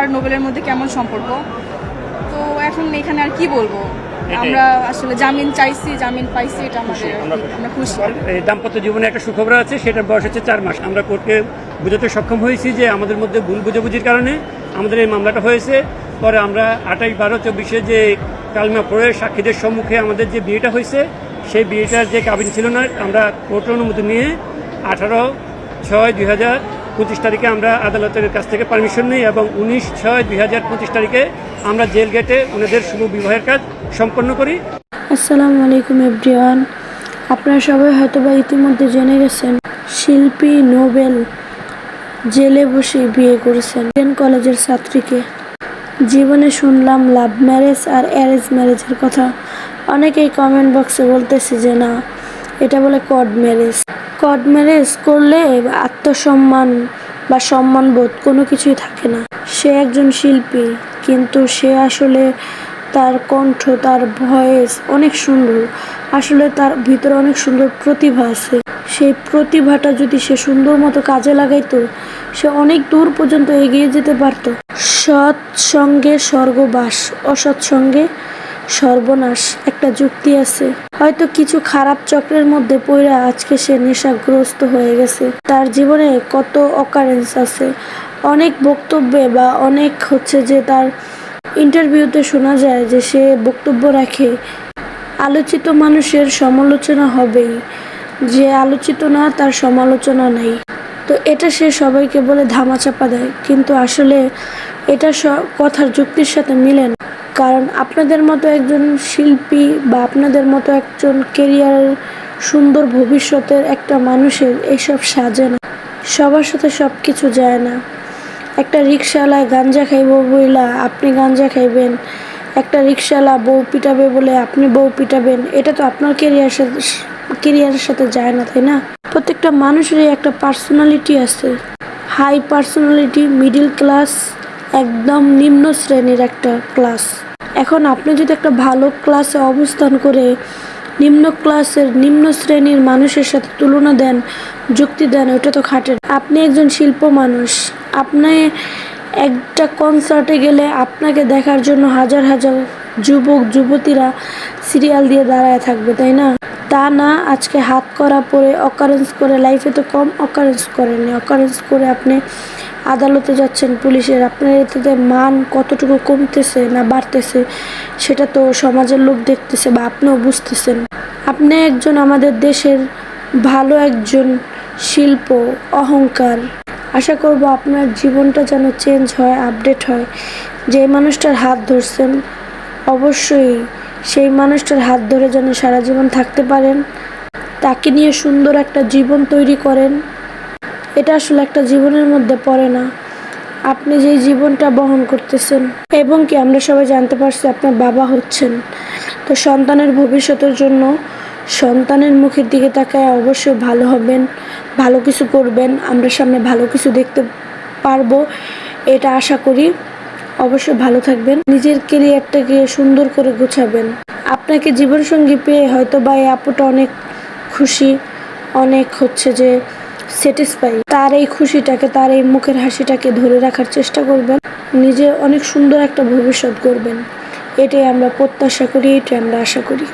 আর নোবেলের মধ্যে কেমন সম্পর্ক। তো এখন এখানে আর কি বলবো, আমরা আসলে জামিন চাইছি, জামিন পাইছি, এটা আমরা খুশি। এই দাম্পত্য জীবনে একটা সুখবর আছে, সেটার বয়স হচ্ছে 4 মাস। আমরা কোর্টকে বোঝাতে সক্ষম হয়েছি যে আমাদের মধ্যে ভুল বুঝাবুঝির কারণে আমাদের এই মামলাটা হয়েছে। পরে আমরা 28/12/24 যে কালমা পড়ে সাক্ষীদের সম্মুখে আমাদের যে বিয়েটা হয়েছে, সেই বিয়েটার যে কাবিন ছিল না, আমরা কোর্টের অনুমতি নিয়ে 18/6/2025 তারিখে আমরা আদালতের কাছ থেকে পারমিশন নিই এবং 19/6/2025 তারিখে আমরা জেল গেটে ওনাদের শুভ বিবাহের কাজ সম্পন্ন করি। আসসালামু আলাইকুম এভরিওয়ান। আপনারা সবাই হয়তোবা ইতিমধ্যে জেনে গেছেন শিল্পী নোবেল জেলে বসে বিয়ে করেছেন কলেজের ছাত্রীকে। জীবনে শুনলাম লাভ ম্যারেজ আর অ্যারেঞ্জ ম্যারেজের কথা। অনেকেই কমেন্ট বক্সে বলতেছে যে না, এটা বলে কড ম্যারেজ। কড ম্যারেজ করলে আত্মসম্মান বা সম্মানবোধ কোনো কিছুই থাকে না। সে একজন শিল্পী, কিন্তু সে আসলে তার কণ্ঠ, তার ভয়েস অনেক সুন্দর। আসলে তার ভিতরে অনেক সুন্দর প্রতিভা আছে। সেই প্রতিভাটা যদি সে সুন্দর মতো কাজে লাগাইতো, সে অনেক দূর পর্যন্ত এগিয়ে যেতে পারত। সৎ সঙ্গে স্বর্গবাস, অসৎ সঙ্গে সর্বনাশ একটা যুক্তি আছে। হয়তো কিছু খারাপ চক্রের মধ্যে পড়া আজকে সে নেশাগ্রস্ত হয়ে গেছে। তার জীবনে কত অকারেন্স আছে, অনেক বক্তব্যে বা অনেক যে তার ইন্টারভিউতে শোনা যায় যে সে বক্তব্য রাখে, আলোচিত মানুষের সমালোচনা হবেই, যে আলোচিত না তার সমালোচনা নাই। তো এটা সে সবাইকে বলে ধামাচাপা দেয়, কিন্তু আসলে এটা কথার যুক্তির সাথে মিলে না। কারণ আপনাদের মতো একজন শিল্পী বা আপনাদের মতো একজন কেরিয়ার সুন্দর ভবিষ্যতের একটা মানুষের এসব সাজে না। সবার সাথে সব কিছু যায় না। একটা রিক্সাওয়ালায় গাঞ্জা খাইব বইলা আপনি গাঞ্জা খাইবেন, একটা রিক্সাওয়ালা বউ পিটাবে বলে আপনি বউ পিটাবেন, এটা তো আপনার কেরিয়ারের সাথে যায় না, তাই না? প্রত্যেকটা মানুষেরই একটা পার্সোনালিটি আছে। হাই পার্সোনালিটি, মিডিল ক্লাস, একদম নিম্ন শ্রেণীর একটা ক্লাস। এখন আপনি যদি একটা ভালো ক্লাসে অবস্থান করে নিম্ন ক্লাসের নিম্ন শ্রেণীর মানুষের সাথে তুলনা দেন, যুক্তি দেন, ওটা তো খাটেন। আপনি একজন শিল্প মানুষ, আপনি একটা কনসার্টে গেলে আপনাকে দেখার জন্য হাজার হাজার যুবক যুবতীরা সিরিয়াল দিয়ে দাঁড়ায় থাকবে, তাই না? তা না, আজকে হাত করা পরে অকারেন্স করে, লাইফে তো কম অকারেন্স করেননি, অকারেন্স করে আপনি আদালতে যাচ্ছেন পুলিশের। আপনার এতে মান কতটুকু কমতেছে না বাড়তেছে, সেটা তো সমাজের লোক দেখতেছে বা আপনিও বুঝতেছেন। আপনি একজন আমাদের দেশের ভালো একজন শিল্প, অহংকার। আশা করব আপনার জীবনটা যেন চেঞ্জ হয়, আপডেট হয়। যে মানুষটার হাত ধরছেন, অবশ্যই সেই মানুষটার হাত ধরে যেন সারা জীবন থাকতে পারেন, তাকে নিয়ে সুন্দর একটা জীবন তৈরি করেন। এটা আসলে একটা জীবনের মধ্যে পড়ে না, আপনি যেই জীবনটা বহন করতেছেন। এবং কি আমরা সবাই জানতে পারছি আপনার বাবা হচ্ছেন, তো সন্তানের ভবিষ্যতের জন্য সন্তানের মুখের দিকে তাকায় অবশ্যই ভালো হবেন, ভালো কিছু করবেন, আমরা সামনে ভালো কিছু দেখতে পারবো, এটা আশা করি। অবশ্যই ভালো থাকবেন, নিজের কেরিয়ারটাকে সুন্দর করে গোছাবেন। আপনাকে জীবনসঙ্গী পেয়ে হয়তো বা এই আপুটা অনেক খুশি, অনেক যে স্যাটিসফাই। তার এই খুশিটাকে, তার এই মুখের হাসিটাকে ধরে রাখার চেষ্টা করবেন, নিজে অনেক সুন্দর একটা ভবিষ্যৎ গড়বেন। এটাই আমরা প্রত্যাশা করি, এটাই আমরা আশা করি।